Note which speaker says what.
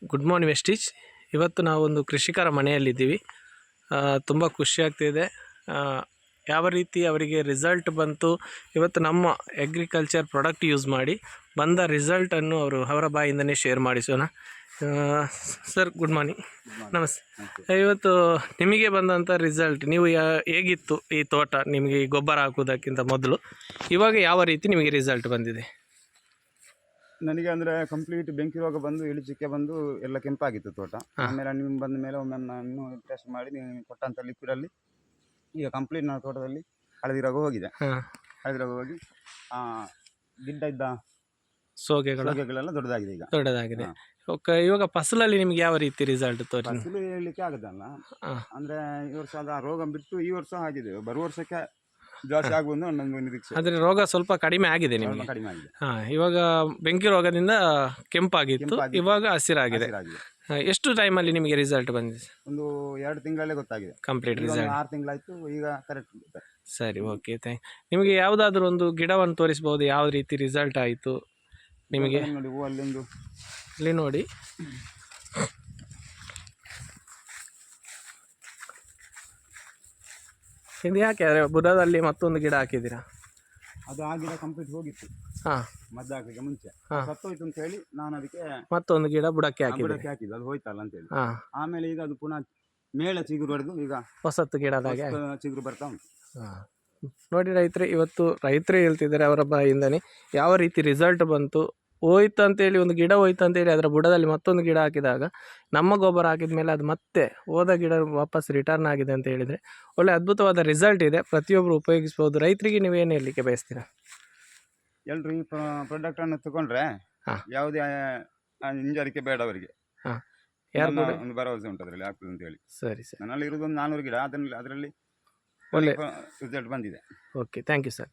Speaker 1: Good morning Vestige. ಇವತ್ತು ನಾವೊಂದು ಕೃಷಿಕರ ಮನೆಯಲ್ಲಿದ್ದೀವಿ. ತುಂಬ ಖುಷಿಯಾಗ್ತಿದೆ. ಯಾವ ರೀತಿ ಅವರಿಗೆ ರಿಸಲ್ಟ್ ಬಂತು, ಇವತ್ತು ನಮ್ಮ ಅಗ್ರಿಕಲ್ಚರ್ ಪ್ರಾಡಕ್ಟ್ ಯೂಸ್ ಮಾಡಿ ಬಂದ ರಿಸಲ್ಟನ್ನು ಅವರ ಬಾಯಿಂದನೇ ಶೇರ್ ಮಾಡಿಸೋಣ. Sir good morning. ನಮಸ್ತೆ. ಇವತ್ತು ನಿಮಗೆ ಬಂದಂಥ ರಿಸಲ್ಟ್, ನೀವು ಹೇಗಿತ್ತು ಈ ತೋಟ ನಿಮಗೆ ಈ ಗೊಬ್ಬರ ಹಾಕೋದಕ್ಕಿಂತ ಮೊದಲು, ಇವಾಗ ಯಾವ ರೀತಿ ನಿಮಗೆ ರಿಸಲ್ಟ್ ಬಂದಿದೆ?
Speaker 2: ನನಗೆ ಅಂದರೆ ಕಂಪ್ಲೀಟ್ ಬೆಂಕಿ ರೋಗ ಬಂದು ಇಳಿಚಿಕ್ಕೆ ಬಂದು ಎಲ್ಲ ಕೆಂಪಾಗಿತ್ತು ತೋಟ. ಆಮೇಲೆ ನೀವು ಬಂದ ಮೇಲೆ ಒಮ್ಮೆ ನಾನು ಟೆಸ್ಟ್ ಮಾಡಿ ನೀವು ಕೊಟ್ಟಂಥ ಲಿಕ್ವಿಡಲ್ಲಿ ಈಗ ಕಂಪ್ಲೀಟ್ ನನ್ನ ತೋಟದಲ್ಲಿ ಹಳದಿ ರೋಗ ಹೋಗಿದೆ. ಹಳದಿ ರೋಗ ಹೋಗಿ ಗಿಡ್ಡ ಇದ್ದ ಸೋಗೆಗಳೆಲ್ಲ
Speaker 1: ದೊಡ್ಡದಾಗಿದೆ. ಇವಾಗ ಫಸಲಲ್ಲಿ ನಿಮ್ಗೆ ಯಾವ ರೀತಿ ರಿಸಲ್ಟ್ ತೋರಿ?
Speaker 2: ಫಸಲು ಹೇಳಲಿಕ್ಕೆ ಆಗೋದಲ್ಲ. ಅಂದರೆ ಈ ವರ್ಷ ಅದು ಆ ರೋಗ ಬಿಟ್ಟು ಈ ವರ್ಷ ಆಗಿದೆ, ಬರುವ ವರ್ಷಕ್ಕೆ ಜಾಸ್ತಿ ಆಗುವುದು ನನ್ನ ನಿರೀಕ್ಷೆ.
Speaker 1: ಆದರೆ ರೋಗ ಸ್ವಲ್ಪ ಕಡಿಮೆ ಆಗಿದೆ ನಿಮಗೆ?
Speaker 2: ಕಡಿಮೆ ಆಗಿದೆ.
Speaker 1: ಇವಾಗ ಬೆಂಕಿ ರೋಗದಿಂದ ಕೆಂಪಾಗಿತ್ತು, ಇವಾಗ ಹಸಿರಾಗಿದೆ. ಎಷ್ಟು ಟೈಮಲ್ಲಿ ನಿಮಗೆ ರಿಸಲ್ಟ್ ಬಂದಿದೆ?
Speaker 2: ಒಂದು 2 ತಿಂಗಳಲ್ಲೇ ಗೊತ್ತಾಗಿದೆ
Speaker 1: ಕಂಪ್ಲೀಟ್ ರಿಸಲ್ಟ್.
Speaker 2: 6 ತಿಂಗಳಾಯ್ತು, ಈಗ ಕರೆಕ್ಟ್.
Speaker 1: ಸರಿ, ಓಕೆ, ನಿಮಗೆ ಯಾವುದಾದ್ರೂ ಒಂದು ಗಿಡವನ್ನು ತೋರಿಸ್ಬೋದು, ಯಾವ ರೀತಿ ರಿಸಲ್ಟ್ ಆಯಿತು ನಿಮಗೆ?
Speaker 2: ನೋಡಿ, ಅಲ್ಲೊಂದು
Speaker 1: ಇಲ್ಲಿ ನೋಡಿ. ಇದು ಯಾಕೆ ಬುಡದಲ್ಲಿ ಮತ್ತೊಂದು ಗಿಡ ಹಾಕಿದ್ದೀರಾ?
Speaker 2: ಅದು ಆ ಗಿಡ ಕಂಪ್ಲೀಟ್ ಹೋಗಿತ್ತು ಮದ್ದು ಹಾಕಲಿಕ್ಕೆ ಮುಂಚೆ, ಸತ್ತೋಯ್ತು ಅಂತ ಹೇಳಿ ನಾನು ಅದಕ್ಕೆ
Speaker 1: ಮತ್ತೊಂದು ಗಿಡ ಬುಡಕ್ಕೆ ಹಾಕಿದ್ದು,
Speaker 2: ಅದು ಹೋಯ್ತಲ್ಲ ಅಂತೇಳಿ. ಆಮೇಲೆ ಈಗ ಅದು ಪುನಃ ಮೇಲೆ ಚಿಗುರು ಹೊಡೆದು ಈಗ
Speaker 1: ಹೊಸತ್ತು ಗಿಡದಾಗೆ
Speaker 2: ಚಿಗುರು ಬರ್ತಾ ಉಂಟು.
Speaker 1: ನೋಡಿ ರೈತರೇ, ಇವತ್ತು ರೈತರೇ ಹೇಳ್ತಿದ್ದಾರೆ ಅವರ ಬಾಯಿಂದನೇ ಯಾವ ರೀತಿ ರಿಸಲ್ಟ್ ಬಂತು. ಹೋಯ್ತು ಅಂತೇಳಿ ಒಂದು ಗಿಡ ಹೋಯ್ತು ಅಂತೇಳಿ ಅದರ ಬುಡದಲ್ಲಿ ಮತ್ತೊಂದು ಗಿಡ ಹಾಕಿದಾಗ ನಮ್ಮ ಗೊಬ್ಬರ ಹಾಕಿದ ಮೇಲೆ ಅದು ಮತ್ತೆ ಹೋದ ಗಿಡ ವಾಪಸ್ ರಿಟರ್ನ್ ಆಗಿದೆ ಅಂತ ಹೇಳಿದರೆ ಒಳ್ಳೆ ಅದ್ಭುತವಾದ ರಿಸಲ್ಟ್ ಇದೆ. ಪ್ರತಿಯೊಬ್ಬರು ಉಪಯೋಗಿಸ್ಬೋದು. ರೈತರಿಗೆ ನೀವೇನು ಹೇಳಲಿಕ್ಕೆ ಬಯಸ್ತೀರಾ?
Speaker 2: ಎಲ್ಲರೂ ಈ ಪ್ರಾಡಕ್ಟನ್ನು ತಗೊಂಡ್ರೆ ಯಾವುದೇ ಹಿಂಜರಿಕೆ ಬೇಡ ಅವರಿಗೆ. ಒಂದು ಭರವಸೆ ಉಂಟು ಅದರಲ್ಲಿ ಆಗ್ತದೆ ಅಂತ ಹೇಳಿ.
Speaker 1: ಸರಿ ಸರ್,
Speaker 2: ನನ್ನಲ್ಲಿ ಇರೋದೊಂದು 400 ಗಿಡ, ಅದರಲ್ಲಿ
Speaker 1: ಒಳ್ಳೆ
Speaker 2: ರಿಸಲ್ಟ್ ಬಂದಿದೆ.
Speaker 1: Okay, thank you sir.